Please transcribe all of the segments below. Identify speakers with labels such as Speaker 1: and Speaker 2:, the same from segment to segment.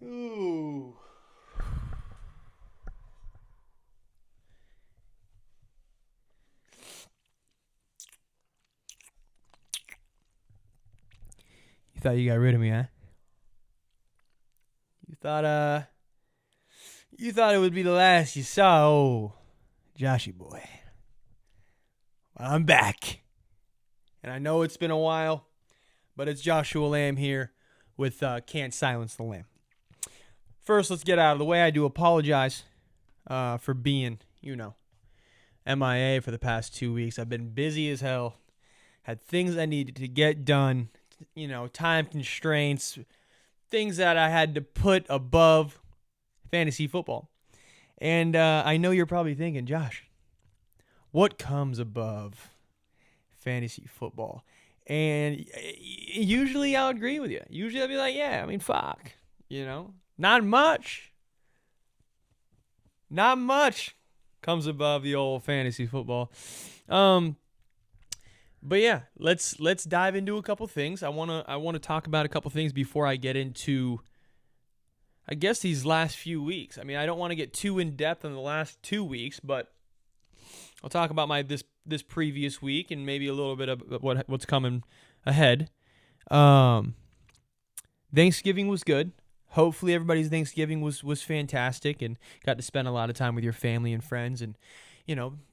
Speaker 1: Ooh. You thought you got rid of me, huh? You thought you thought it would be the last you saw, oh Joshy boy. Well, I'm back. And I know it's been a while, but it's Joshua Lamb here with Can't Silence the Lamb. First, let's get out of the way. I do apologize for being, MIA for the past 2 weeks. I've been busy as hell. Had things I needed to get done, time constraints, things that I had to put above fantasy football. And I know you're probably thinking, Josh, what comes above fantasy football? And usually I'll agree with you. Usually I'll be like, yeah, I mean, fuck, not much. Not much comes above the old fantasy football. But yeah, let's dive into a couple things. I wanna talk about a couple things before I get into, I guess, these last few weeks. I mean, I don't want to get too in depth in the last 2 weeks, but I'll talk about this previous week and maybe a little bit of what's coming ahead. Thanksgiving was good. Hopefully everybody's Thanksgiving was fantastic and got to spend a lot of time with your family and friends and,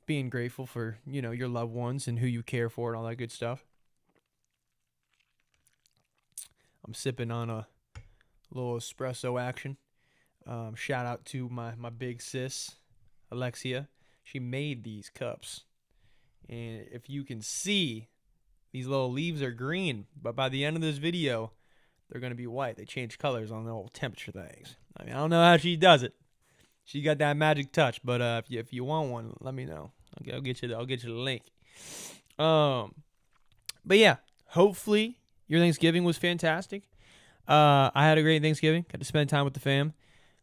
Speaker 1: being grateful for, your loved ones and who you care for and all that good stuff. I'm sipping on a little espresso action. Shout out to my big sis, Alexia. She made these cups. And if you can see, these little leaves are green, but by the end of this video, they're going to be white. They change colors on the old temperature things. I mean, I don't know how she does it. She got that magic touch, but if you want one, let me know. I'll get you the link. But yeah, hopefully your Thanksgiving was fantastic. I had a great Thanksgiving. Got to spend time with the fam.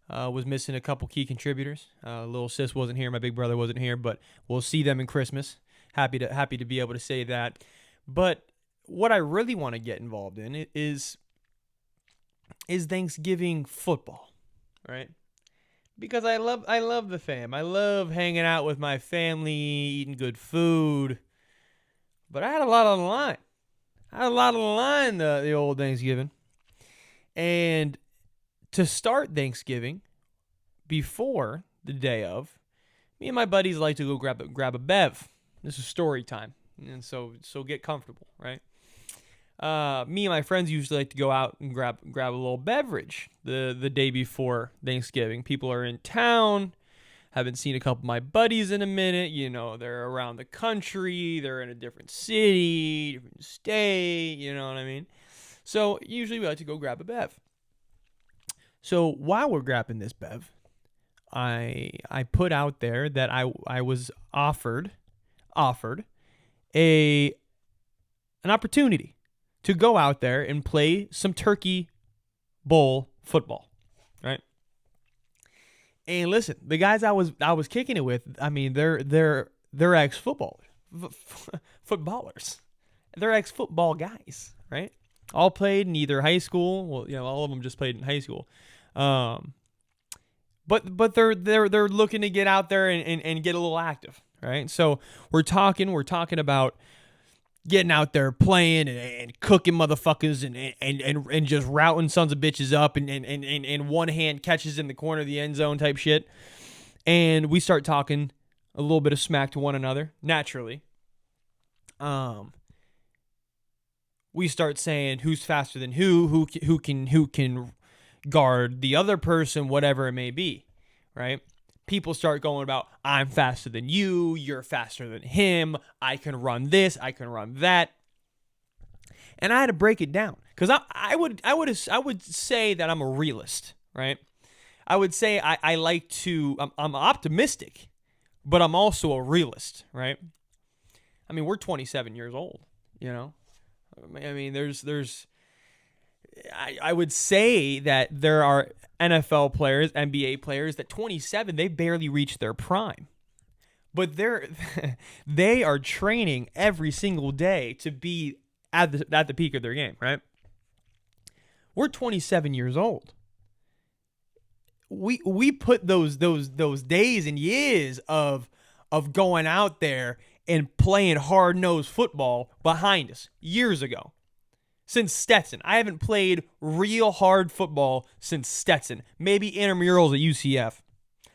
Speaker 1: Was missing a couple key contributors. Little sis wasn't here. My big brother wasn't here, but we'll see them in Christmas. Happy to be able to say that. But what I really want to get involved in is Thanksgiving football, right? Because I love the fam. I love hanging out with my family, eating good food. But I had a lot on the line. The old Thanksgiving. And to start Thanksgiving, before the day of, me and my buddies like to go grab a bev. This is story time, and so get comfortable, right? Me and my friends usually like to go out and grab a little beverage the day before Thanksgiving. People are in town. Haven't seen a couple of my buddies in a minute. They're around the country. They're in a different city, different state. You know what I mean? So usually we like to go grab a bev. So while we're grabbing this bev, I put out there that I was offered an opportunity to go out there and play some turkey bowl football, right? And listen, the guys I was kicking it with, I mean, they're ex-footballers. Footballers. They're ex-football guys, right? All played in either high school. Well, all of them just played in high school. But they're looking to get out there and get a little active, right? So we're talking about getting out there playing and cooking motherfuckers and just routing sons of bitches up and one hand catches in the corner of the end zone type shit. And we start talking a little bit of smack to one another, naturally. We start saying who's faster than who can guard the other person, whatever it may be, right? People start going about, I'm faster than you, you're faster than him, I can run this, I can run that. And I had to break it down because I would say that I'm a realist, right? I would say I'm optimistic, but I'm also a realist, right? I mean, we're 27 years old, I mean, I would say that there are NFL players, NBA players that 27, they barely reach their prime. But they are training every single day to be at the peak of their game, right? We're 27 years old. we put those days and years of going out there and playing hard-nosed football behind us years ago. Since Stetson. I haven't played real hard football since Stetson. Maybe intramurals at UCF.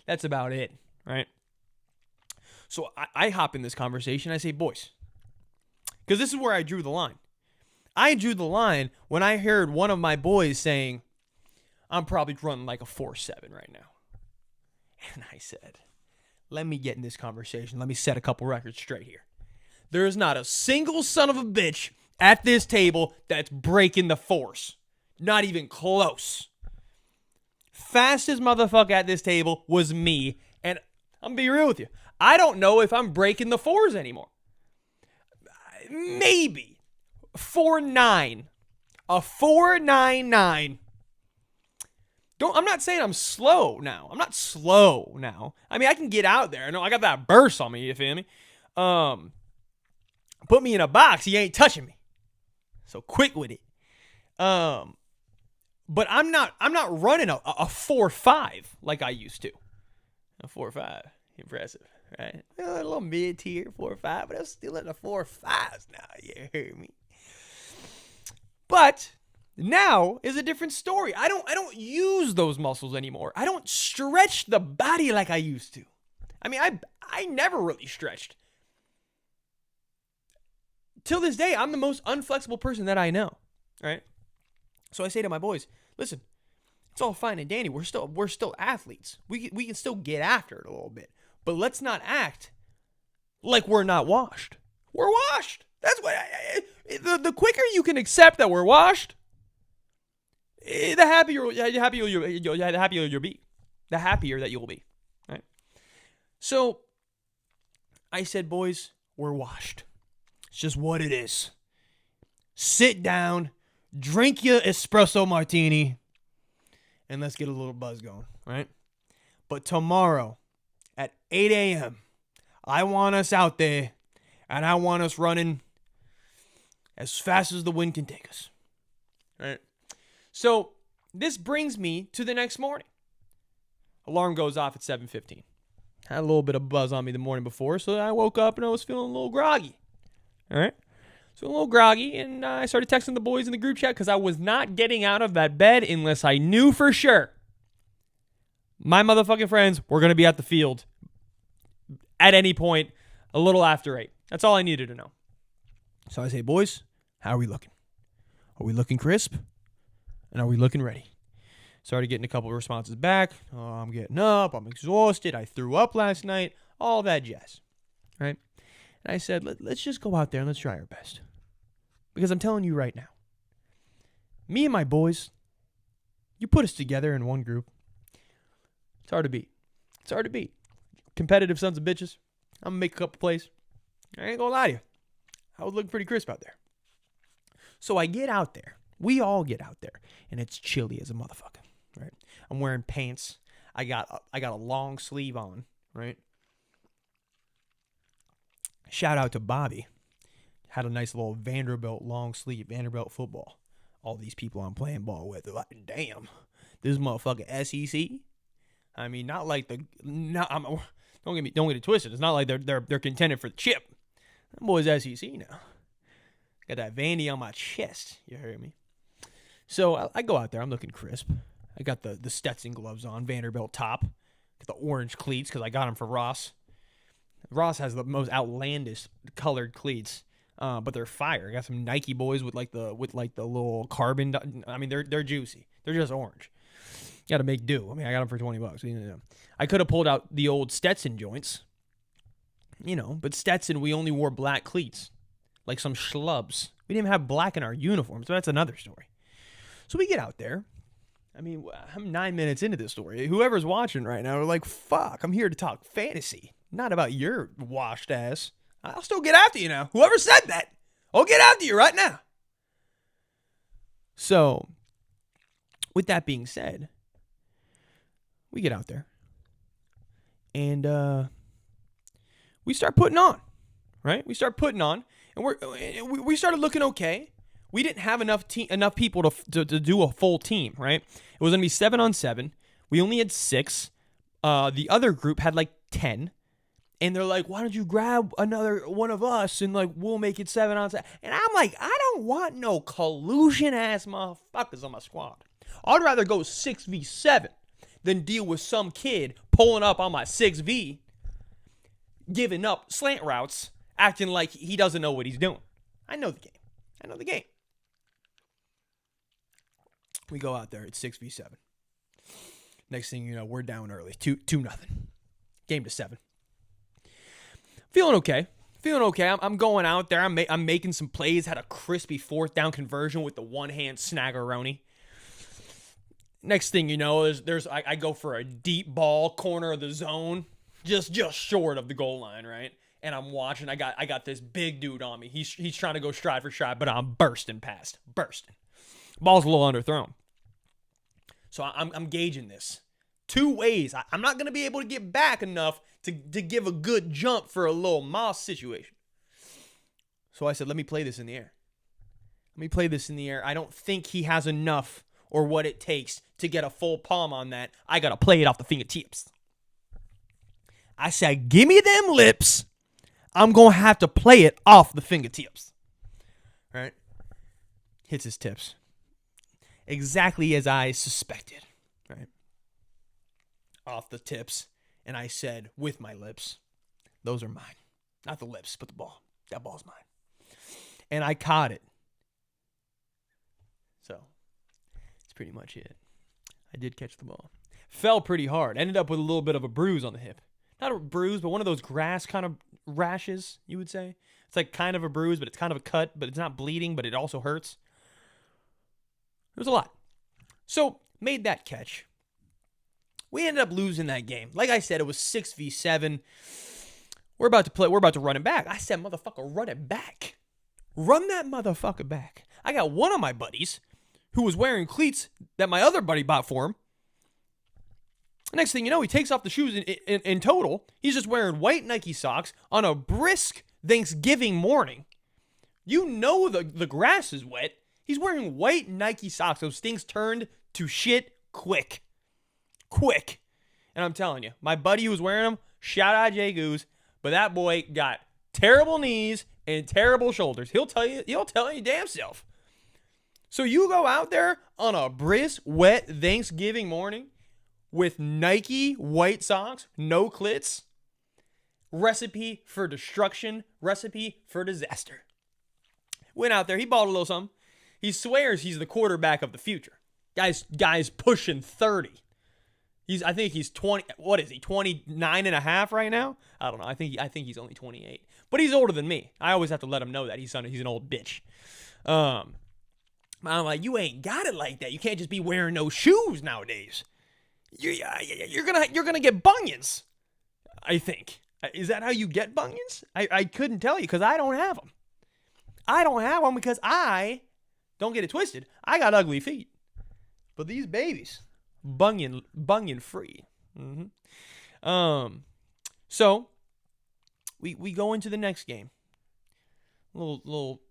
Speaker 1: That's about it, right? So I hop in this conversation. I say, boys, because this is where I drew the line. I drew the line when I heard one of my boys saying, I'm probably running like a 4.7 right now. And I said, let me get in this conversation. Let me set a couple records straight here. There is not a single son of a bitch at this table that's breaking the force. Not even close. Fastest motherfucker at this table was me. And I'm going to be real with you. I don't know if I'm breaking the fours anymore. Maybe. 4.9. A 4.99. I'm not saying I'm slow now. I'm not slow now. I mean, I can get out there. I know I got that burst on me, you feel me? Put me in a box, he ain't touching me. So quick with it. But I'm not running a 4.5 like I used to. A 4.5. Impressive, right? A little mid-tier 4.5, but I'm still in the 4.5s now. You hear me? But now is a different story. I don't use those muscles anymore. I don't stretch the body like I used to. I mean, I never really stretched. Till this day, I'm the most unflexible person that I know, right? So I say to my boys, listen, it's all fine and dandy. We're still athletes. We can still get after it a little bit. But let's not act like we're not washed. We're washed. That's what the quicker you can accept that we're washed, the happier you'll be. The happier that you'll be, right? So I said, boys, we're washed. It's just what it is. Sit down, drink your espresso martini, and let's get a little buzz going, right? But tomorrow at 8 a.m., I want us out there, and I want us running as fast as the wind can take us, right? So this brings me to the next morning. Alarm goes off at 7:15. Had a little bit of buzz on me the morning before, so I woke up and I was feeling a little groggy. All right? So a little groggy, and I started texting the boys in the group chat because I was not getting out of that bed unless I knew for sure my motherfucking friends were going to be at the field at any point a little after 8. That's all I needed to know. So I say, boys, how are we looking? Are we looking crisp? And are we looking ready? Started getting a couple of responses back. Oh, I'm getting up. I'm exhausted. I threw up last night. All that jazz. Right? And I said, let's just go out there and let's try our best. Because I'm telling you right now, me and my boys, you put us together in one group, it's hard to beat. It's hard to beat. Competitive sons of bitches. I'm going to make a couple plays. I ain't going to lie to you. I was looking pretty crisp out there. So I get out there. We all get out there. And it's chilly as a motherfucker. Right? I'm wearing pants. I got a long sleeve on. Right? Shout out to Bobby. Had a nice little Vanderbilt long sleeve, Vanderbilt football. All these people I'm playing ball with, they're like, damn, this motherfucking SEC. I mean, not like don't get it twisted. It's not like they're contending for the chip. That boy's SEC now. Got that Vandy on my chest. You heard me? So I go out there. I'm looking crisp. I got the Stetson gloves on, Vanderbilt top. Got the orange cleats because I got them for Ross. Ross has the most outlandish colored cleats, but they're fire. I got some Nike boys with like the little carbon. I mean, they're juicy. They're just orange. Got to make do. I mean, I got them for $20. You know. I could have pulled out the old Stetson joints, but Stetson, we only wore black cleats, like some schlubs. We didn't even have black in our uniforms, so that's another story. So we get out there. I mean, I'm 9 minutes into this story. Whoever's watching right now, are like, fuck, I'm here to talk fantasy. Not about your washed ass. I'll still get after you now. Whoever said that, I'll get after you right now. So, with that being said, we get out there. And we start putting on, right? We start putting on. And we started looking okay. We didn't have enough people to do a full team, right? It was going to be 7-on-7. We only had 6. The other group had like 10. And they're like, why don't you grab another one of us and like we'll make it 7 on 7. And I'm like, I don't want no collusion ass motherfuckers on my squad. I'd rather go 6v7 than deal with some kid pulling up on my 6v, giving up slant routes, acting like he doesn't know what he's doing. I know the game. I know the game. We go out there at 6v7. Next thing you know, we're down early. 2-0. Game to 7. Feeling okay. I'm going out there. I'm making some plays. Had a crispy 4th down conversion with the one-hand snaggeroni. Next thing you know, I go for a deep ball, corner of the zone, just short of the goal line, right? And I'm watching. I got this big dude on me. He's trying to go stride for stride, but I'm bursting past. Ball's a little underthrown. So I'm gauging this 2 ways. I'm not going to be able to get back enough to give a good jump for a little moss situation. So I said, let me play this in the air. I don't think he has enough or what it takes to get a full palm on that. I got to play it off the fingertips. I said, give me them lips. I'm going to have to play it off the fingertips. Right? Hits his tips. Exactly as I suspected. Right? Off the tips. And I said, with my lips, those are mine. Not the lips, but the ball. That ball's mine. And I caught it. So, that's pretty much it. I did catch the ball. Fell pretty hard. Ended up with a little bit of a bruise on the hip. Not a bruise, but one of those grass kind of rashes, you would say. It's like kind of a bruise, but it's kind of a cut, but it's not bleeding, but it also hurts. It was a lot. So, made that catch. We ended up losing that game. Like I said, it was 6v7. We're about to run it back. I said, motherfucker, run it back. Run that motherfucker back. I got one of my buddies who was wearing cleats that my other buddy bought for him. Next thing you know, he takes off the shoes in total. He's just wearing white Nike socks on a brisk Thanksgiving morning. You know the grass is wet. He's wearing white Nike socks. Those things turned to shit quick. And I'm telling you, my buddy who was wearing them, shout out Jay Goose, but that boy got terrible knees and terrible shoulders. He'll tell you damn self. So you go out there on a brisk, wet Thanksgiving morning with Nike white socks, no clits. Recipe for destruction, recipe for disaster. Went out there, he balled a little something. He swears he's the quarterback of the future. Guy's pushing 30. I think he's 20. What is he? 29 and a half right now? I don't know. I think he's only 28. But he's older than me. I always have to let him know that he's an old bitch. I'm like, you ain't got it like that. You can't just be wearing no shoes nowadays. You're gonna get bunions. I think. Is that how you get bunions? I couldn't tell you because I don't have them. I don't have them because don't get it twisted, I got ugly feet. But these babies, bunion free. So we go into the next game. Little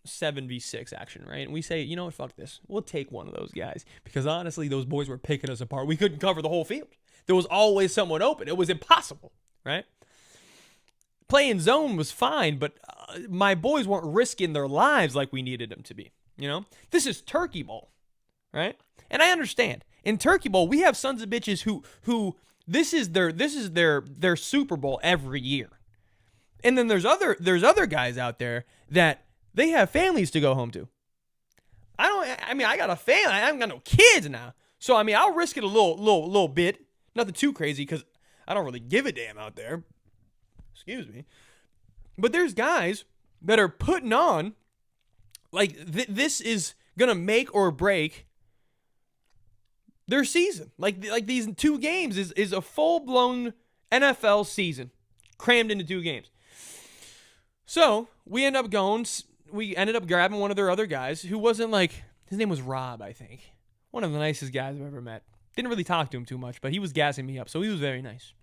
Speaker 1: 7v6 action, right? And we say, you know what, fuck this. We'll take one of those guys. Because honestly, those boys were picking us apart. We couldn't cover the whole field. There was always someone open. It was impossible, right? Playing zone was fine, but my boys weren't risking their lives like we needed them to be, you know? This is Turkey Bowl, right? And I understand. In Turkey Bowl, we have sons of bitches who this is their Super Bowl every year. And then there's other guys out there that they have families to go home to. I got a family. I haven't got no kids now. So, I'll risk it a little bit. Nothing too crazy because I don't really give a damn out there. Excuse me. But there's guys that are putting on, like, this is going to make or break their season. Like these 2 games is a full-blown NFL season crammed into 2 games. So, we ended up grabbing one of their other guys who wasn't like, his name was Rob, I think. One of the nicest guys I've ever met. Didn't really talk to him too much, but he was gassing me up, so he was very nice.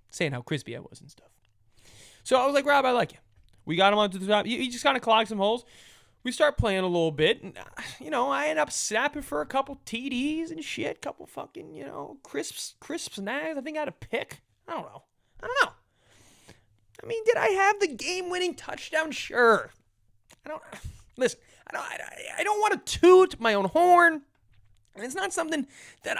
Speaker 1: Saying how crispy I was and stuff. So I was like, Rob, I like you. We got him onto the top. He just kind of clogged some holes. we start playing a little bit, and, I end up snapping for a couple TDs and shit, couple fucking, crisp snags. I think I had a pick. I don't know. I mean, did I have the game-winning touchdown? Sure. Listen, I don't want to toot my own horn. And it's not something that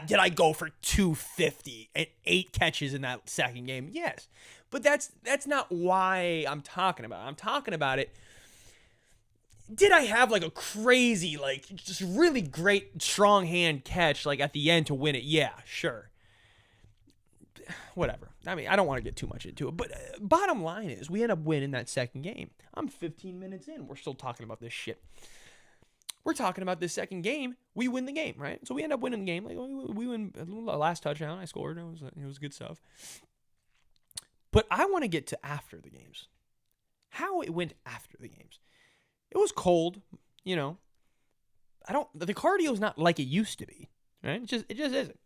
Speaker 1: did I go for 250 and 8 catches in that second game? Yes. But that's not why I'm talking about it. I'm talking about it. Did I have like a crazy, like just really great strong hand catch like at the end to win it? Yeah, sure. Whatever. I mean, I don't want to get too much into it, but bottom line is we end up winning that second game. I'm 15 minutes in. We're still talking about this shit. We're talking about this second game. We win the game, right? So we end up winning the game. Like we win the last touchdown. I scored. It was good stuff. But I want to get to after the games. How it went after the games. It was cold, The cardio's not like it used to be, right? It just isn't.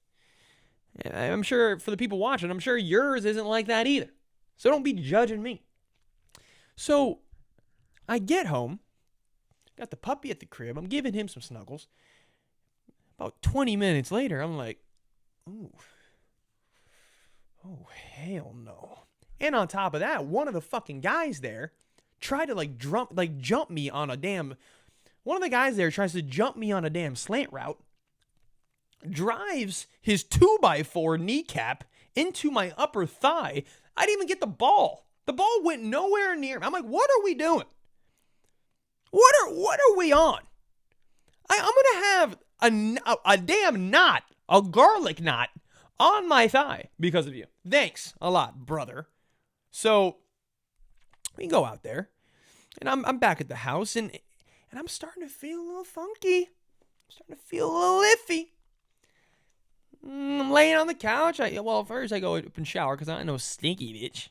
Speaker 1: I'm sure for the people watching, I'm sure yours isn't like that either. So don't be judging me. So I get home, got the puppy at the crib. I'm giving him some snuggles. About 20 minutes later, I'm like, oh, hell no. And on top of that, one of the fucking guys there tried to jump me on a damn. One of the guys there tries to jump me on a damn slant route. Drives his 2x4 kneecap into my upper thigh. I didn't even get the ball. The ball went nowhere near me. I'm like, what are we doing? What are we on? I'm gonna have a damn knot, a garlic knot on my thigh because of you. Thanks a lot, brother. So we go out there, and I'm back at the house, and I'm starting to feel a little funky. I'm starting to feel a little iffy. I'm laying on the couch. First I go up and shower because I'm no stinky bitch.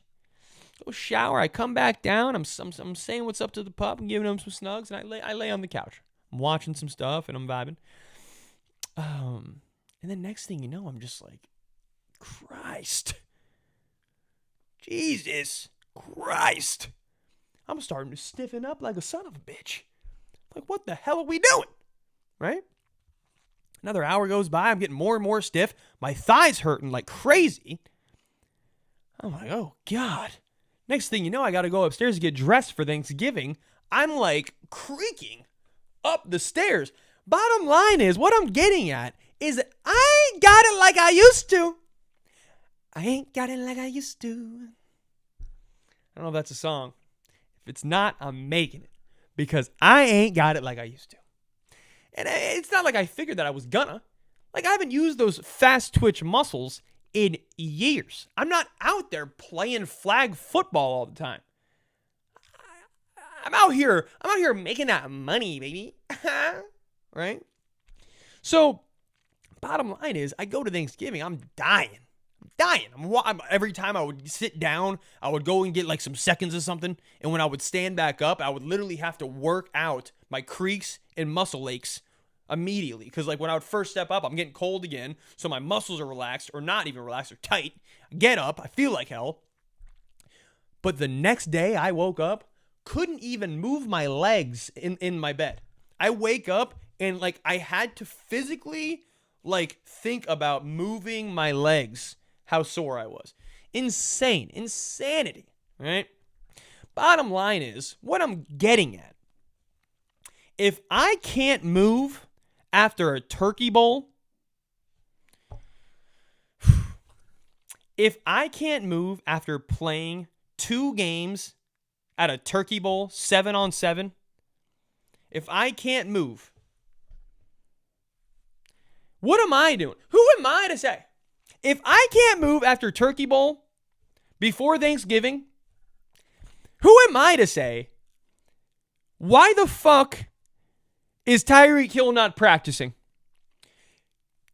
Speaker 1: Go shower. I come back down. I'm saying what's up to the pup and giving him some snugs, and I lay on the couch. I'm watching some stuff and I'm vibing. And then next thing you know, I'm just like, Christ, Jesus Christ, I'm starting to stiffen up like a son of a bitch. Like, what the hell are we doing? Right? Another hour goes by. I'm getting more and more stiff. My thigh's hurting like crazy. I'm like, oh, God. Next thing you know, I got to go upstairs to get dressed for Thanksgiving. I'm like creaking up the stairs. Bottom line is, what I'm getting at is that I ain't got it like I used to. I ain't got it like I used to. I don't know if that's a song. If it's not, I'm making it. Because I ain't got it like I used to. And it's not like I figured that I was gonna. Like, I haven't used those fast twitch muscles in years. I'm not out there playing flag football all the time. I'm out here making that money, baby. Right? So, bottom line is, I go to Thanksgiving, I'm dying. Every time I would sit down, I would go and get like some seconds of something. And when I would stand back up, I would literally have to work out my creaks and muscle aches immediately. Because like when I would first step up, I'm getting cold again. So my muscles are relaxed, or not even relaxed, or tight. Get up, I feel like hell. But the next day I woke up, couldn't even move my legs in my bed. I wake up and like I had to physically like think about moving my legs. How sore I was. Insanity, right? Bottom line is, what I'm getting at, if I can't move after a turkey bowl, if I can't move after playing 2 games at a turkey bowl, 7-on-7, if I can't move, what am I doing? Who am I to say? If I can't move after Turkey Bowl before Thanksgiving, who am I to say, why the fuck is Tyreek Hill not practicing?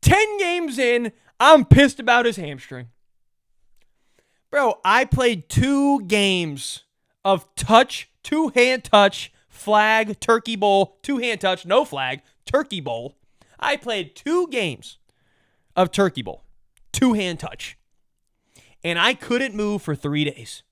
Speaker 1: 10 games in, I'm pissed about his hamstring. Bro, I played 2 games of touch, 2-hand touch, flag, Turkey Bowl, 2-hand touch, no flag, Turkey Bowl. I played 2 games of Turkey Bowl. 2-hand touch. And I couldn't move for 3 days.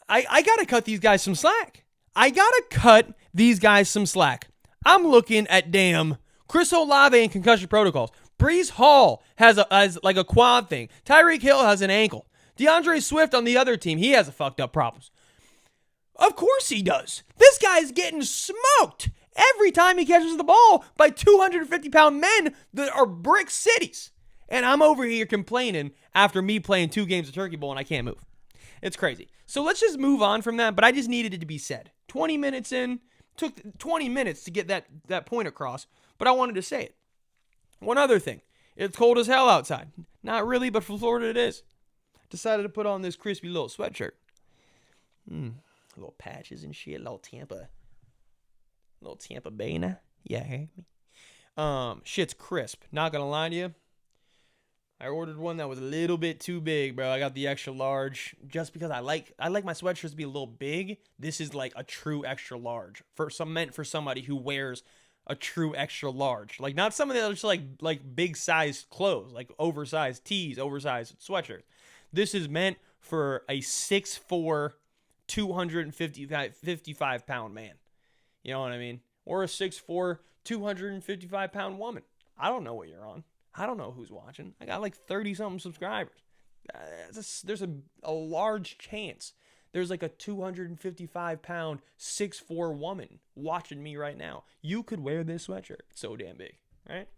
Speaker 1: I got to cut these guys some slack. I gotta cut these guys some slack. I'm looking at damn Chris Olave and concussion protocols. Breece Hall has like a quad thing. Tyreek Hill has an ankle. DeAndre Swift on the other team, he has a fucked up problems. Of course he does. This guy's getting smoked every time he catches the ball by 250-pound men that are brick cities. And I'm over here complaining after me playing 2 games of Turkey Bowl and I can't move. It's crazy. So let's just move on from that, but I just needed it to be said. 20 minutes in, took 20 minutes to get that point across, but I wanted to say it. One other thing. It's cold as hell outside. Not really, but for Florida it is. Decided to put on this crispy little sweatshirt. Little patches and shit. Little Tampa Bay now. Yeah, heard me. Shit's crisp. Not gonna lie to you. I ordered one that was a little bit too big, bro. I got the extra large just because I like my sweatshirts to be a little big. This is like a true extra large meant for somebody who wears a true extra large. Like not somebody that's just like big size clothes, like oversized tees, oversized sweatshirts. This is meant for a 6'4", 255-pound man. You know what I mean? Or a 6'4", 255-pound woman. I don't know what you're on. I don't know who's watching. I got like 30-something subscribers. There's a large chance there's like a 255-pound, 6'4" woman watching me right now. You could wear this sweatshirt. It's so damn big, right?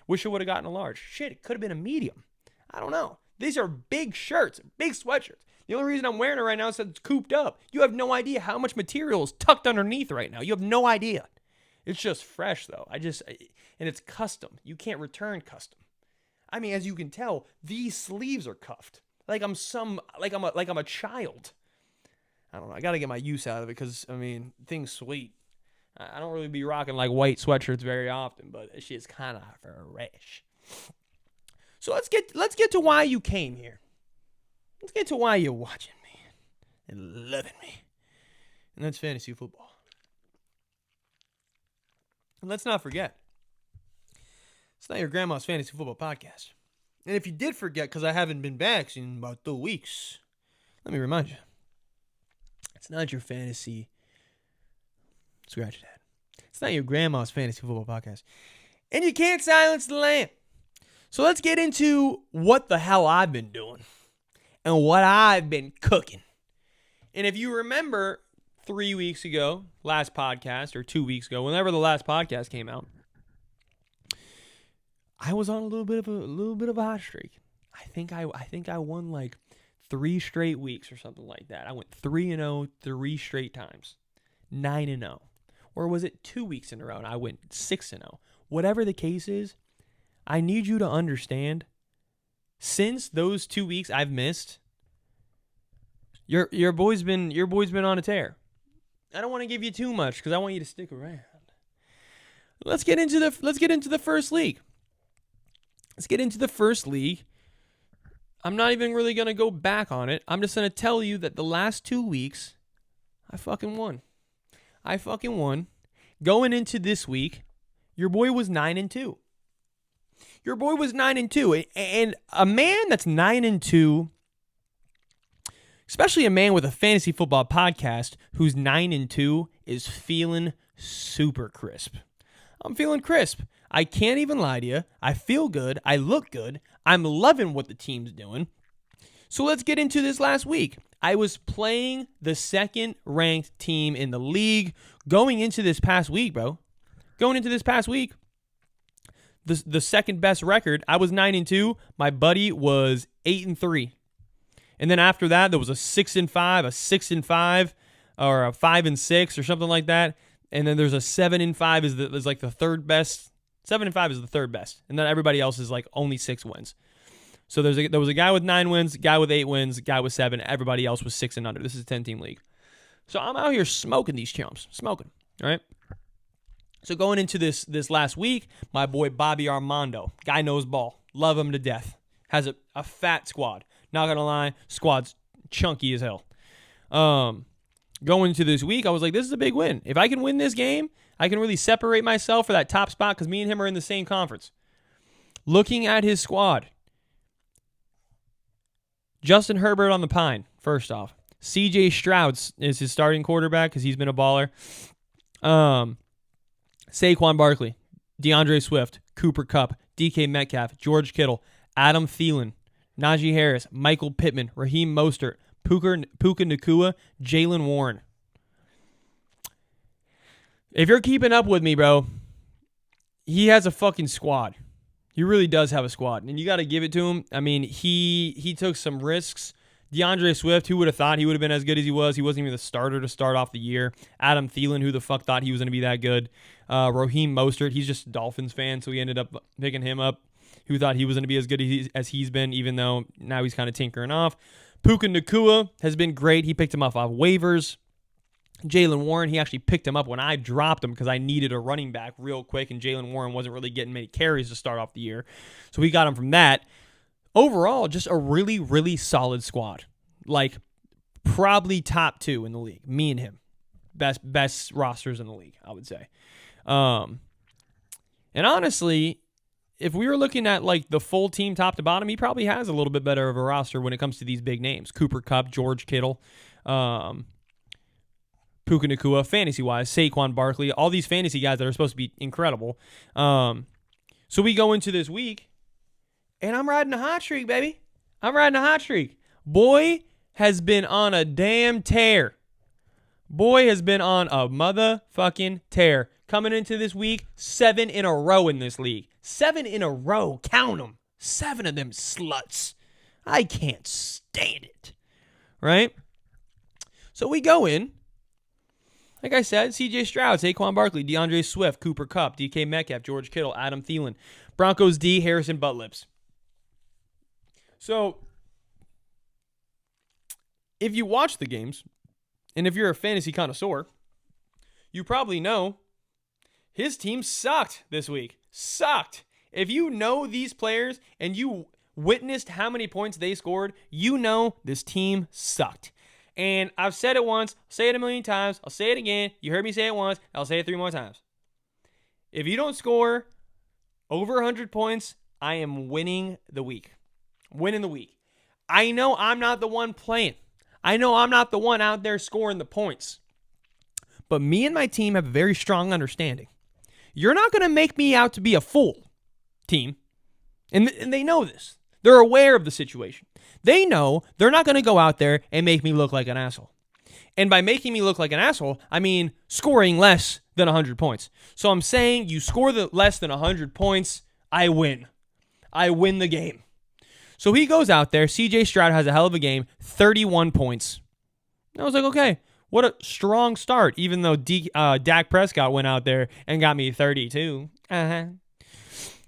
Speaker 1: Wish I would have gotten a large. Shit, it could have been a medium. I don't know. These are big shirts, big sweatshirts. The only reason I'm wearing it right now is that it's cooped up. You have no idea how much material is tucked underneath right now. You have no idea. It's just fresh, though. And it's custom. You can't return custom. I mean, as you can tell, these sleeves are cuffed. Like I'm a child. I don't know. I got to get my use out of it because, I mean, things sweet. I don't really be rocking like white sweatshirts very often, but this shit's kind of fresh. So let's get to why you came here. Let's get to why you're watching me and loving me. And that's fantasy football. And let's not forget, it's not your grandma's fantasy football podcast. And if you did forget, because I haven't been back in about 2 weeks, let me remind you, it's not your fantasy. Scratch that. It's not your grandma's fantasy football podcast. And you can't silence the lamb. So let's get into what the hell I've been doing and what I've been cooking. And if you remember 3 weeks ago, last podcast, or 2 weeks ago, whenever the last podcast came out, I was on a little bit of a hot streak. I think I won like 3 straight weeks or something like that. I went 3-0 3 straight times. 9-0. Or was it 2 weeks in a row and I went 6-0? Whatever the case is, I need you to understand, since those 2 weeks I've missed, your boy's been on a tear. I don't want to give you too much because I want you to stick around. Let's get into the first league. Let's get into the first league. I'm not even really going to go back on it. I'm just going to tell you that the last 2 weeks, I fucking won. Going into this week, your boy was 9-2. Your boy was 9-2. And a man that's 9-2, especially a man with a fantasy football podcast who's 9-2, is feeling super crisp. I'm feeling crisp. I can't even lie to you. I feel good. I look good. I'm loving what the team's doing. So let's get into this last week. I was playing the second-ranked team in the league going into this past week, bro. The second best record, I was 9-2. My buddy was 8-3. And then after that, there was a 6-5, a 6-5, or a 5-6, or something like that. And then there's a 7-5 is like the third best. 7-5 is the third best, and then everybody else is like only 6 wins. So there was a guy with 9 wins, a guy with 8 wins, a guy with 7. Everybody else was 6 and under. This is a 10-team league. So I'm out here smoking these chumps, all right. So going into this last week, my boy Bobby Armando, guy knows ball, love him to death, has a fat squad. Not gonna lie, squad's chunky as hell. Going into this week, I was like, this is a big win. If I can win this game, I can really separate myself for that top spot because me and him are in the same conference. Looking at his squad, Justin Herbert on the pine, first off. C.J. Stroud is his starting quarterback because he's been a baller. Saquon Barkley, DeAndre Swift, Cooper Kupp, DK Metcalf, George Kittle, Adam Thielen, Najee Harris, Michael Pittman, Raheem Mostert, Puka Nacua, Jaylen Warren. If you're keeping up with me, bro, he has a fucking squad. He really does have a squad, and you got to give it to him. I mean, he took some risks. DeAndre Swift, who would have thought he would have been as good as he was? He wasn't even the starter to start off the year. Adam Thielen, who the fuck thought he was going to be that good? Raheem Mostert, he's just a Dolphins fan, so we ended up picking him up. Who thought he was going to be as good as he's been, even though now he's kind of tinkering off. Puka Nacua has been great. He picked him up off waivers. Jaylen Warren, he actually picked him up when I dropped him because I needed a running back real quick, and Jaylen Warren wasn't really getting many carries to start off the year. So we got him from that. Overall, just a really, really solid squad. Like, probably top 2 in the league. Me and him. Best rosters in the league, I would say. And honestly, if we were looking at like the full team top to bottom, he probably has a little bit better of a roster when it comes to these big names. Cooper Kupp, George Kittle, Puka Nacua, fantasy-wise, Saquon Barkley, all these fantasy guys that are supposed to be incredible. So we go into this week, and I'm riding a hot streak, baby. I'm riding a hot streak. Boy has been on a damn tear. Boy has been on a motherfucking tear. Coming into this week, 7 in a row in this league. 7 in a row. Count them. 7 of them sluts. I can't stand it. Right? So we go in. Like I said, C.J. Stroud, Saquon Barkley, DeAndre Swift, Cooper Kupp, DK Metcalf, George Kittle, Adam Thielen. Broncos D, Harrison Butlips. So, if you watch the games, and if you're a fantasy connoisseur, you probably know his team sucked this week. Sucked. If you know these players and you witnessed how many points they scored, you know this team sucked. And I've said it once, I'll say it a million times, I'll say it again. You heard me say it once, I'll say it 3 more times. If you don't score over 100 points, I am winning the week. Winning the week. I know I'm not the one playing. I know I'm not the one out there scoring the points. But me and my team have a very strong understanding. You're not going to make me out to be a fool, team. And they know this. They're aware of the situation. They know they're not going to go out there and make me look like an asshole. And by making me look like an asshole, I mean scoring less than 100 points. So I'm saying you score the less than 100 points, I win. I win the game. So he goes out there. C.J. Stroud has a hell of a game, 31 points. I was like, okay, what a strong start, even though Dak Prescott went out there and got me 32.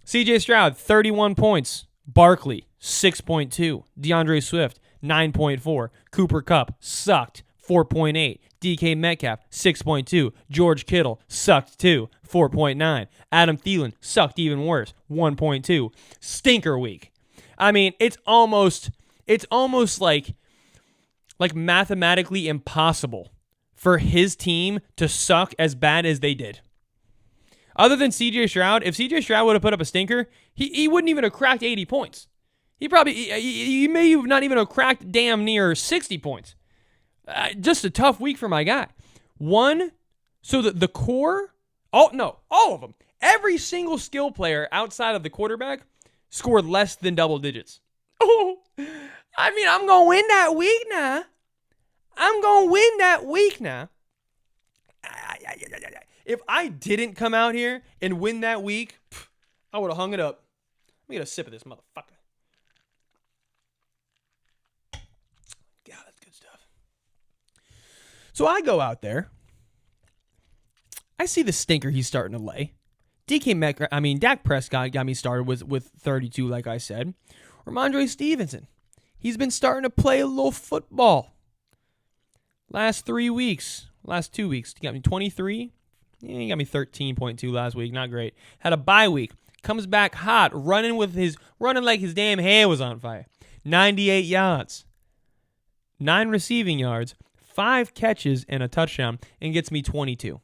Speaker 1: C.J. Stroud, 31 points. Barkley, 6.2. DeAndre Swift, 9.4. Cooper Kupp, sucked, 4.8. DK Metcalf, 6.2. George Kittle, sucked too, 4.9. Adam Thielen, sucked even worse, 1.2. Stinker week. I mean, it's almost like mathematically impossible for his team to suck as bad as they did. Other than C.J. Stroud, if C.J. Stroud would have put up a stinker, he wouldn't even have cracked 80 points. He may have not even have cracked damn near 60 points. Just a tough week for my guy. So the core, all of them. Every single skill player outside of the quarterback scored less than double digits. Oh, I mean, I'm going to win that week now. If I didn't come out here and win that week, I would have hung it up. Let me get a sip of this motherfucker. God, that's good stuff. So I go out there. I see the stinker he's starting to lay. Dak Prescott got me started with 32, like I said. Ramondre Stevenson. He's been starting to play a little football. Last 2 weeks. He got me 23. Yeah, he got me 13.2 last week. Not great. Had a bye week. Comes back hot, running like his damn hair was on fire. 98 yards. 9 receiving yards. 5 catches and a touchdown. And gets me 22.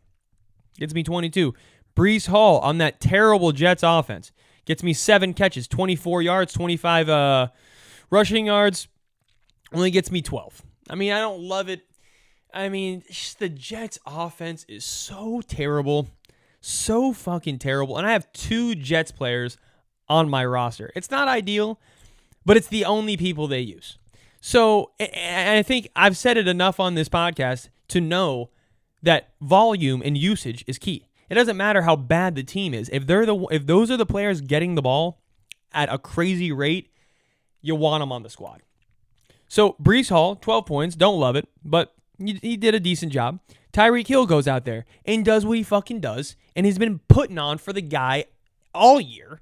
Speaker 1: Breece Hall on that terrible Jets offense. Gets me 7 catches, 24 yards, 25 rushing yards. Only gets me 12. I mean, I don't love it. I mean, just the Jets offense is so terrible. So fucking terrible. And I have 2 Jets players on my roster. It's not ideal, but it's the only people they use. So, and I think I've said it enough on this podcast to know that volume and usage is key. It doesn't matter how bad the team is. If those are the players getting the ball at a crazy rate, you want them on the squad. So Breece Hall, 12 points, don't love it, but he did a decent job. Tyreek Hill goes out there and does what he fucking does, and he's been putting on for the guy all year.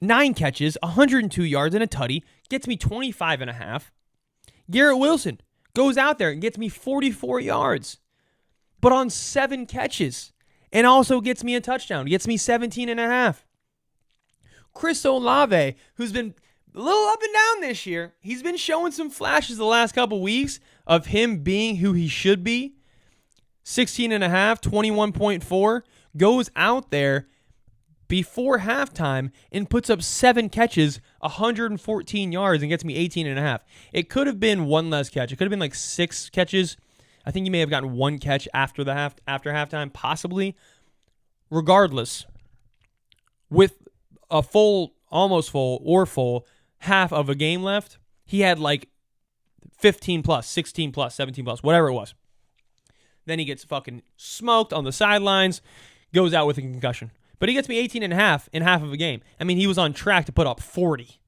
Speaker 1: 9 catches, 102 yards, and a tutty, gets me 25.5. Garrett Wilson goes out there and gets me 44 yards, but on 7 catches, and also gets me a touchdown, gets me 17.5. Chris Olave, who's been a little up and down this year, he's been showing some flashes the last couple weeks of him being who he should be. 16.5, 21.4, goes out there before halftime and puts up 7 catches, 114 yards, and gets me 18.5. It could have been one less catch. It could have been like 6 catches. I think he may have gotten 1 catch after halftime, possibly. Regardless, with a full, almost full, or full half of a game left, he had like 15 plus, 16 plus, 17 plus, whatever it was. Then he gets fucking smoked on the sidelines, goes out with a concussion. But he gets me 18.5 in half of a game. I mean, he was on track to put up 40.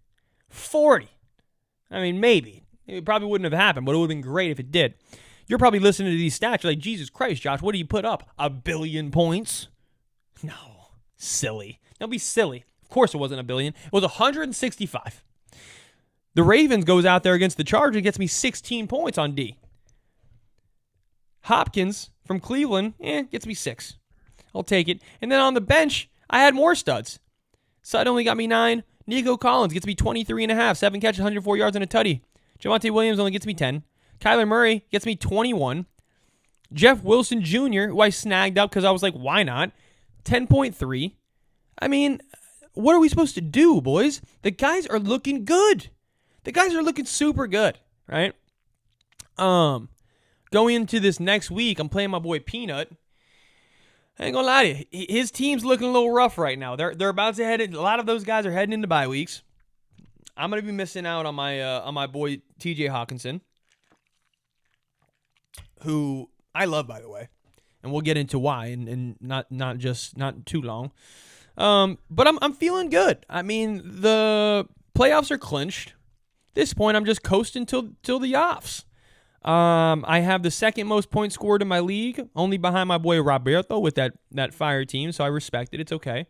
Speaker 1: 40. I mean, maybe. It probably wouldn't have happened, but it would have been great if it did. You're probably listening to these stats. You're like, Jesus Christ, Josh, what do you put up? 1 billion points? No. Silly. Don't be silly. Of course it wasn't 1 billion. It was 165. The Ravens goes out there against the Chargers and gets me 16 points on D. Hopkins from Cleveland, gets me 6. I'll take it. And then on the bench, I had more studs. Sud only got me 9. Nico Collins gets me 23.5. 7 catches, 104 yards, and a tutty. Javonte Williams only gets me 10. Kyler Murray gets me 21. Jeff Wilson Jr., who I snagged up because I was like, why not? 10.3. I mean, what are we supposed to do, boys? The guys are looking good. The guys are looking super good, right? Going into this next week, I'm playing my boy Peanut. I ain't gonna lie to you. His team's looking a little rough right now. They're about to head in. A lot of those guys are heading into bye weeks. I'm gonna be missing out on my boy TJ Hawkinson, who I love, by the way, and we'll get into why and not too long. But I'm feeling good. I mean, the playoffs are clinched. At this point, I'm just coasting till the offs. I have the second most points scored in my league, only behind my boy Roberto with that fire team, so I respect it. It's okay.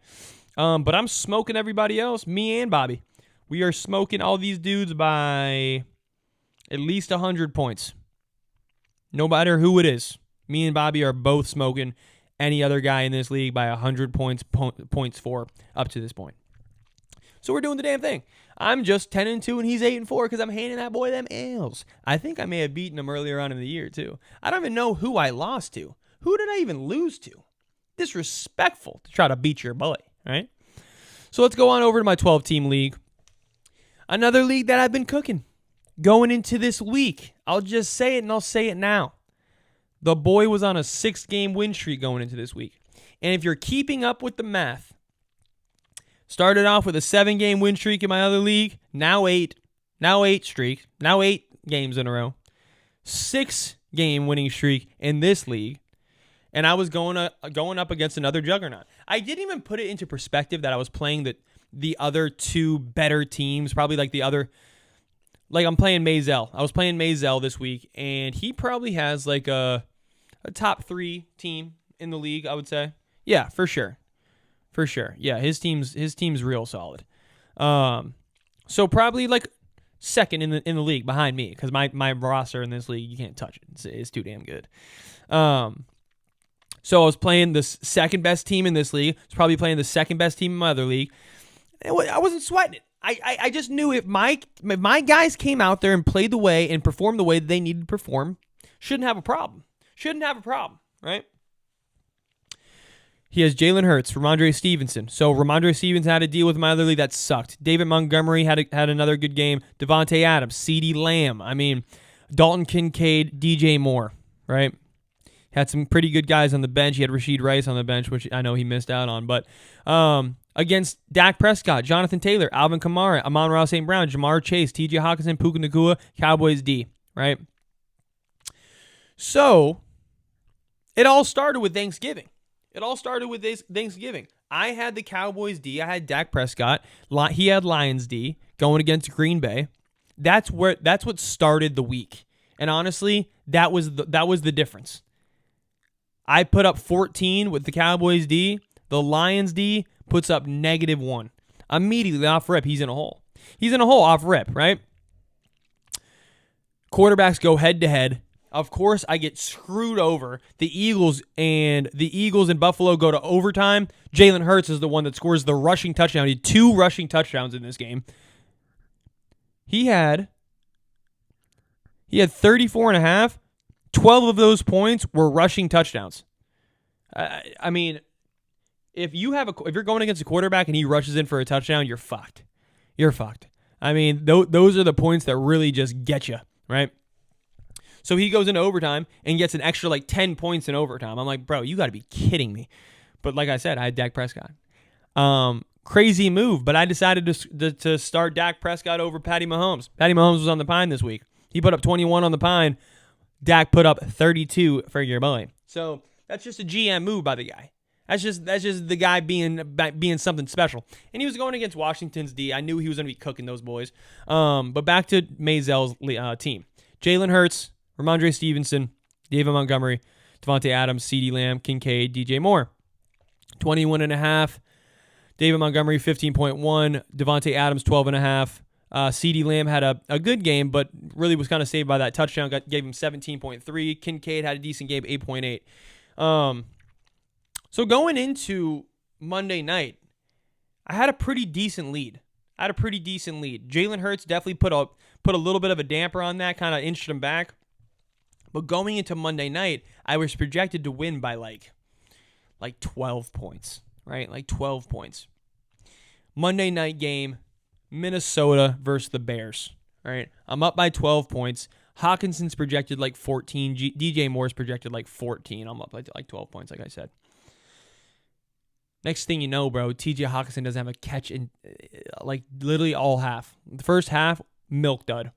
Speaker 1: But I'm smoking everybody else, me and Bobby. We are smoking all these dudes by at least 100 points. No matter who it is. Me and Bobby are both smoking any other guy in this league by 100 points for up to this point. So we're doing the damn thing. I'm just 10-2 and he's 8-4 because I'm handing that boy them L's. I think I may have beaten him earlier on in the year too. I don't even know who I lost to. Who did I even lose to? Disrespectful to try to beat your boy, right? So let's go on over to my 12-team league. Another league that I've been cooking. Going into this week, I'll just say it and I'll say it now. The boy was on a 6-game win streak going into this week. And if you're keeping up with the math, started off with a 7-game win streak in my other league. Now 8 streak. Now 8 games in a row. 6-game winning streak in this league. And I was going up against another juggernaut. I didn't even put it into perspective that I was playing the other 2 better teams. Probably like the other... Like I'm playing Maisel. I was playing Maisel this week. And he probably has like a top 3 team in the league, I would say. Yeah, for sure. For sure. Yeah, his team's real solid. So probably like second in the league behind me because my roster in this league, you can't touch it. It's too damn good. So I was playing the second best team in this league. I was probably playing the second best team in my other league. I wasn't sweating it. I just knew if my guys came out there and played the way and performed the way that they needed to perform, shouldn't have a problem. Shouldn't have a problem, right? He has Jalen Hurts, Ramondre Stevenson. So Ramondre Stevenson had to deal with my other league that sucked. David Montgomery had another good game. Devontae Adams, CeeDee Lamb. I mean, Dalton Kincaid, DJ Moore, right? Had some pretty good guys on the bench. He had Rashid Rice on the bench, which I know he missed out on. But against Dak Prescott, Jonathan Taylor, Alvin Kamara, Amon-Ra St. Brown, Jamar Chase, T.J. Hawkinson, Puka Nacua, Cowboys D, right? So it all started with Thanksgiving. I had the Cowboys D. I had Dak Prescott. He had Lions D going against Green Bay. That's what started the week. And honestly, that was the difference. I put up 14 with the Cowboys D. The Lions D puts up -1. Immediately off rip, he's in a hole. He's in a hole off rip, right? Quarterbacks go head to head. Of course, I get screwed over. The Eagles and Buffalo go to overtime. Jalen Hurts is the one that scores the rushing touchdown. He had 2 rushing touchdowns in this game. He had 34.5. 12 of those points were rushing touchdowns. I mean, if you're going against a quarterback and he rushes in for a touchdown, you're fucked. You're fucked. I mean, those are the points that really just get you, right? So he goes into overtime and gets an extra 10 points in overtime. I'm like, bro, you got to be kidding me. But like I said, I had Dak Prescott. Crazy move, but I decided to start Dak Prescott over Patty Mahomes. Patty Mahomes was on the Pine this week. He put up 21 on the Pine. Dak put up 32 for your boy. So that's just a GM move by the guy. That's just the guy being something special. And he was going against Washington's D. I knew he was going to be cooking those boys. But back to Mazel's team. Jalen Hurts, Ramondre Stevenson, David Montgomery, Devontae Adams, CeeDee Lamb, Kincaid, DJ Moore. 21.5. David Montgomery, 15.1. Devontae Adams, 12.5. CeeDee Lamb had a good game, but really was kind of saved by that touchdown. Gave him 17.3. Kincaid had a decent game, 8.8. So going into Monday night, I had a pretty decent lead. Jalen Hurts definitely put a little bit of a damper on that, kind of inched him back. But going into Monday night, I was projected to win by like 12 points, right? 12 points. Monday night game, Minnesota versus the Bears, right? I'm up by 12 points. Hawkinson's projected 14. DJ Moore's projected 14. I'm up by 12 points, like I said. Next thing you know, bro, TJ Hawkinson doesn't have a catch in literally all half. The first half, milk dud.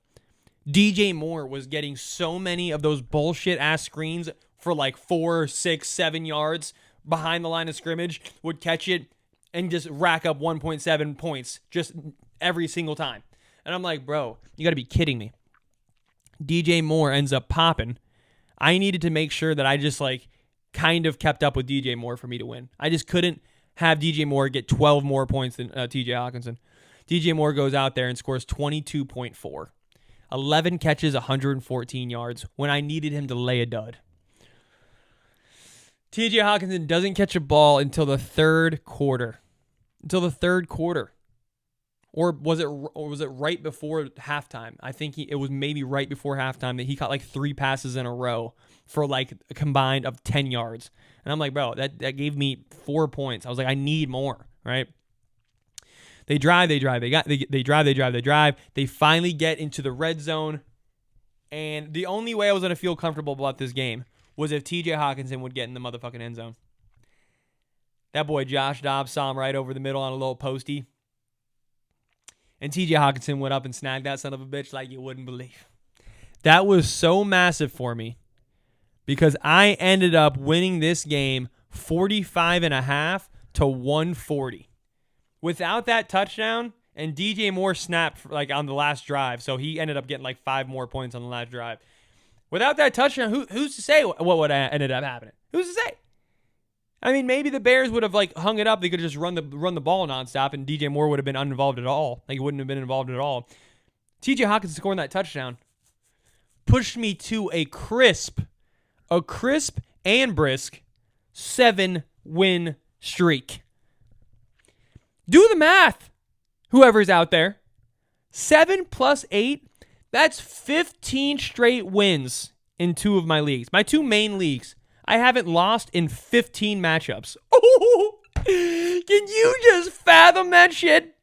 Speaker 1: DJ Moore was getting so many of those bullshit ass screens for 4, 6, 7 yards behind the line of scrimmage, would catch it and just rack up 1.7 points just every single time. And I'm like, bro, you got to be kidding me. DJ Moore ends up popping. I needed to make sure that I just kind of kept up with DJ Moore for me to win. I just couldn't have DJ Moore get 12 more points than TJ Hawkinson. DJ Moore goes out there and scores 22.4. 11 catches, 114 yards when I needed him to lay a dud. TJ Hawkinson doesn't catch a ball until the third quarter. Or was it right before halftime? I think it was maybe right before halftime that he caught 3 passes in a row for a combined of 10 yards. And I'm like, bro, that gave me 4 points. I was like, I need more, right? They drive. They finally get into the red zone. And the only way I was going to feel comfortable about this game was if TJ Hawkinson would get in the motherfucking end zone. That boy Josh Dobbs saw him right over the middle on a little postie. And TJ Hawkinson went up and snagged that son of a bitch like you wouldn't believe. That was so massive for me because I ended up winning this game 45.5 to 140. Without that touchdown, and DJ Moore snapped on the last drive, so he ended up getting 5 more points on the last drive. Without that touchdown, who's to say what would have ended up happening? Who's to say? I mean, maybe the Bears would have hung it up. They could have just run the ball nonstop, and DJ Moore would have been uninvolved at all. He wouldn't have been involved at all. TJ Hawkins scoring that touchdown pushed me to a crisp and brisk 7-win streak. Do the math, whoever's out there. 7 plus 8, that's 15 straight wins in 2 of my leagues. My 2 main leagues. I haven't lost in 15 matchups. Oh, can you just fathom that shit?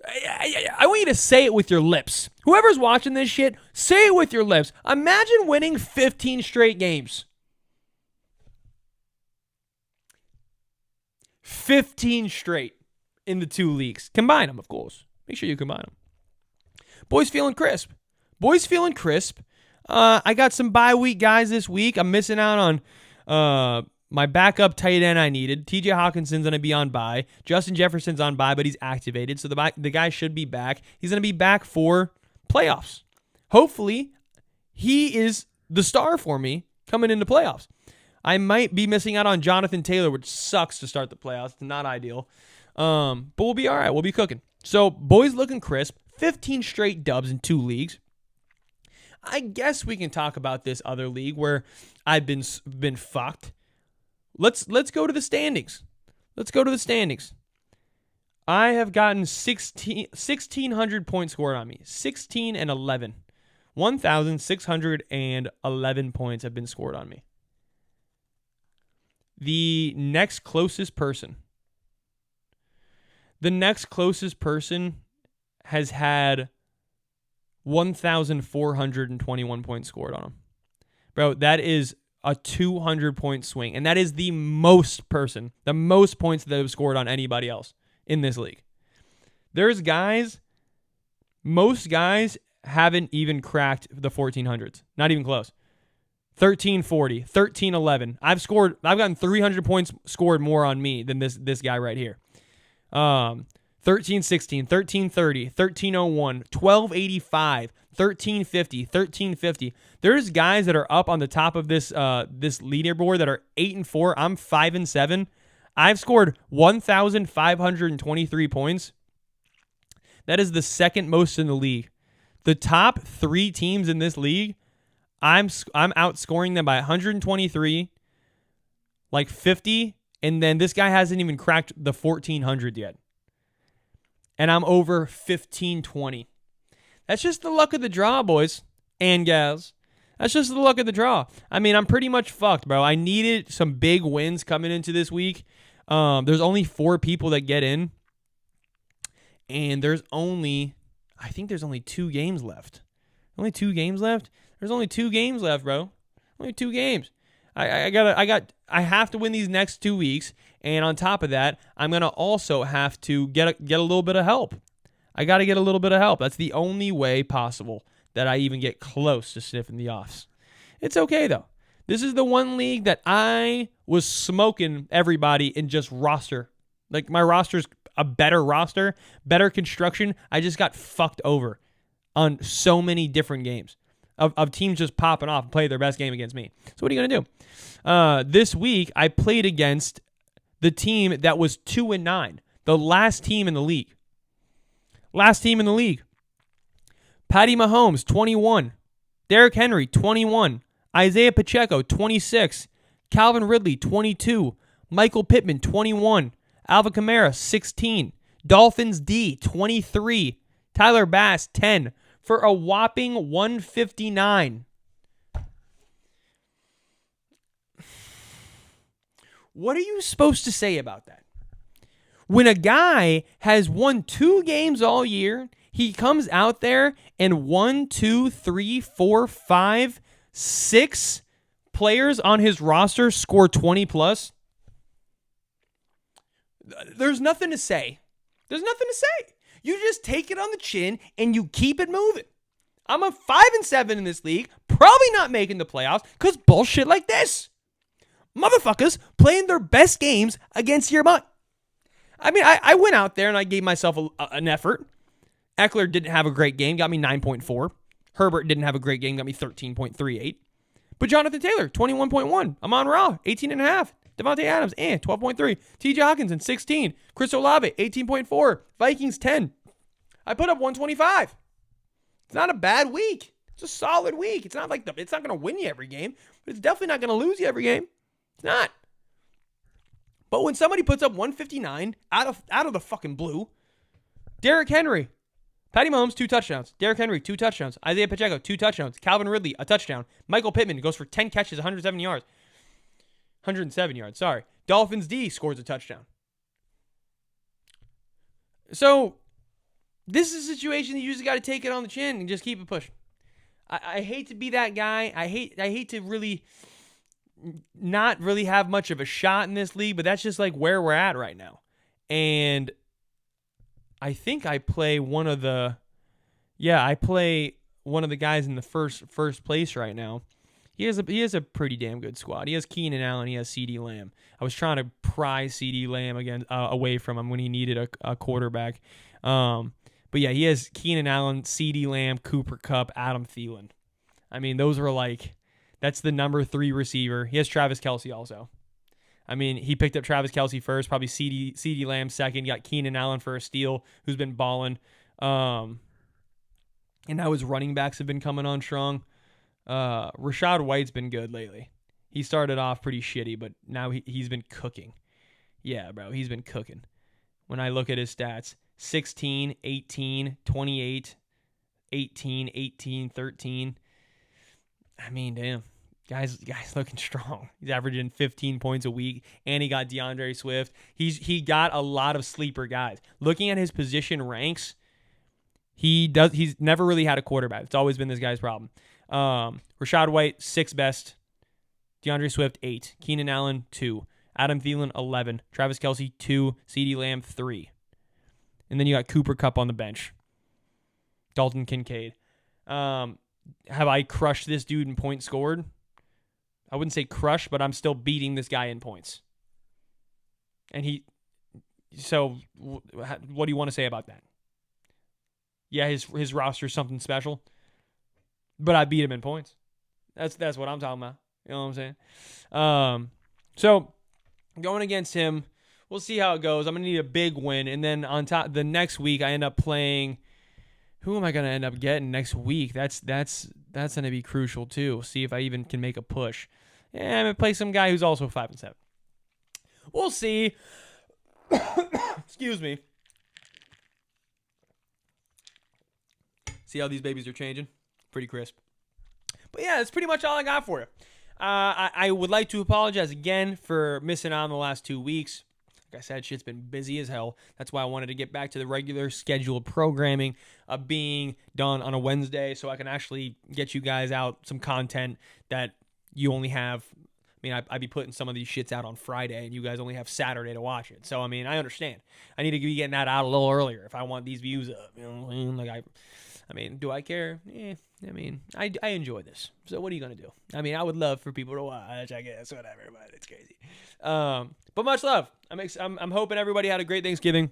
Speaker 1: I want you to say it with your lips. Whoever's watching this shit, say it with your lips. Imagine winning 15 straight games. 15 straight in the two leagues. Combine them, of course. Make sure you combine them. Boys feeling crisp. I got some bye week guys this week. I'm missing out on my backup tight end I needed. TJ Hawkinson's going to be on bye. Justin Jefferson's on bye, but he's activated. So the guy should be back. He's going to be back for playoffs. Hopefully, he is the star for me coming into playoffs. I might be missing out on Jonathan Taylor, which sucks to start the playoffs. It's not ideal. But we'll be all right. We'll be cooking. So, boys looking crisp. 15 straight dubs in 2 leagues. I guess we can talk about this other league where I've been fucked. Let's go to the standings. I have gotten 1,600 points scored on me. 16 and 11. 1,611 points have been scored on me. The next closest person has had 1,421 points scored on him. Bro, that is a 200-point swing. And that is the most points that have scored on anybody else in this league. Most guys haven't even cracked the 1,400s. Not even close. 1,340, 1,311. I've gotten 300 points scored more on me than this guy right here. 1,316, 1,330, 1,301, 1,285, 1,350, 1,350. There's guys that are up on the top of this leaderboard that are 8-4. I'm 5-7. I've scored 1,523 points. That is the second most in the league. The top 3 teams in this league, I'm outscoring them by 123, like 50, and then this guy hasn't even cracked the 1,400 yet. And I'm over 1,520. That's just the luck of the draw, boys and gals. That's just the luck of the draw. I mean, I'm pretty much fucked, bro. I needed some big wins coming into this week. There's only 4 people that get in. And there's only 2 games left. Only 2 games left? There's only 2 games left, bro. Only 2 games. I have to win these next 2 weeks, and on top of that, I'm gonna also have to get a little bit of help. I gotta get a little bit of help. That's the only way possible that I even get close to sniffing the offs. It's okay though. This is the one league that I was smoking everybody in just roster. Like my roster's a better roster, better construction. I just got fucked over on so many different games of teams just popping off and play their best game against me. So what are you going to do? This week, I played against the team that was 2-9, the last team in the league. Patty Mahomes, 21. Derrick Henry, 21. Isaiah Pacheco, 26. Calvin Ridley, 22. Michael Pittman, 21. Alvin Kamara, 16. Dolphins D, 23. Tyler Bass, 10. For a whopping 159. What are you supposed to say about that? When a guy has won 2 games all year, he comes out there and 1, 2, 3, 4, 5, 6 players on his roster score 20 plus. There's nothing to say. You just take it on the chin and you keep it moving. I'm a 5-7 in this league, probably not making the playoffs because bullshit like this. Motherfuckers playing their best games against your butt. I mean, I went out there and I gave myself an effort. Eckler didn't have a great game, got me 9.4. Herbert didn't have a great game, got me 13.38. But Jonathan Taylor, 21.1. Amon Ra, 18.5. Devontae Adams, 12.3. TJ Hawkinson, 16. Chris Olave, 18.4. Vikings, 10. I put up 125. It's not a bad week. It's a solid week. It's not like it's not going to win you every game, but it's definitely not going to lose you every game. It's not. But when somebody puts up 159 out of the fucking blue, Derrick Henry, Patty Mahomes, 2 touchdowns. Derrick Henry, 2 touchdowns. Isaiah Pacheco, 2 touchdowns. Calvin Ridley, a touchdown. Michael Pittman goes for 10 catches, 107 yards. 107 yards, sorry. Dolphins D scores a touchdown. So, this is a situation that you just got to take it on the chin and just keep it pushing. I hate to be that guy. I hate to really not really have much of a shot in this league, but that's just like where we're at right now. And I think I play one of the guys in the first place right now. He has a pretty damn good squad. He has Keenan Allen. He has CeeDee Lamb. I was trying to pry CeeDee Lamb again away from him when he needed a quarterback. But yeah, he has Keenan Allen, CeeDee Lamb, Cooper Kupp, Adam Thielen. I mean, that's the number 3 receiver. He has Travis Kelce also. I mean, he picked up Travis Kelce first, probably CeeDee Lamb second. You got Keenan Allen for a steal, who's been balling. And now his running backs have been coming on strong. Rachaad White's been good lately. He started off pretty shitty, but now he's been cooking. Yeah, bro, he's been cooking. When I look at his stats, 16, 18, 28, 18, 18, 13. I mean, damn. Guy's looking strong. He's averaging 15 points a week, and he got DeAndre Swift. He got a lot of sleeper guys. Looking at his position ranks, he's never really had a quarterback. It's always been this guy's problem. Rachaad White, 6th best. DeAndre Swift, 8. Keenan Allen, 2. Adam Thielen, 11. Travis Kelce, 2. CeeDee Lamb, 3. And then you got Cooper Kupp on the bench. Dalton Kincaid. Have I crushed this dude in points scored? I wouldn't say crush, but I'm still beating this guy in points. So what do you want to say about that? Yeah, his roster's something special, but I beat him in points. That's what I'm talking about. You know what I'm saying? So going against him, we'll see how it goes. I'm going to need a big win. And then on top, the next week, I end up playing. Who am I going to end up getting next week? That's going to be crucial too. See if I even can make a push. And I'm going to play some guy who's also 5-7. We'll see. Excuse me. See how these babies are changing? Pretty crisp. But yeah, that's pretty much all I got for you. I would like to apologize again for missing out on the last 2 weeks. Like I said, shit's been busy as hell. That's why I wanted to get back to the regular scheduled programming of being done on a Wednesday so I can actually get you guys out some content that you only have. I mean, I'd be putting some of these shits out on Friday and you guys only have Saturday to watch it. So, I mean, I understand. I need to be getting that out a little earlier if I want these views up. You know what I mean? Like, I mean, do I care? I mean, I enjoy this. So what are you going to do? I mean, I would love for people to watch, I guess, whatever, but it's crazy. But much love. I'm hoping everybody had a great Thanksgiving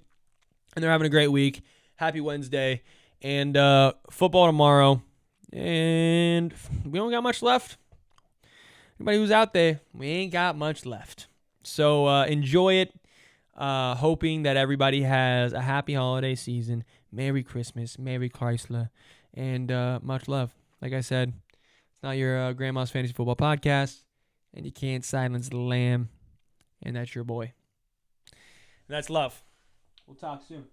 Speaker 1: and they're having a great week. Happy Wednesday. And football tomorrow. And we don't got much left. Anybody who's out there, we ain't got much left. So enjoy it. Hoping that everybody has a happy holiday season. Merry Christmas. Merry Chrysler. And much love. Like I said, it's not your grandma's fantasy football podcast. And you can't silence the lamb. And that's your boy. And that's love. We'll talk soon.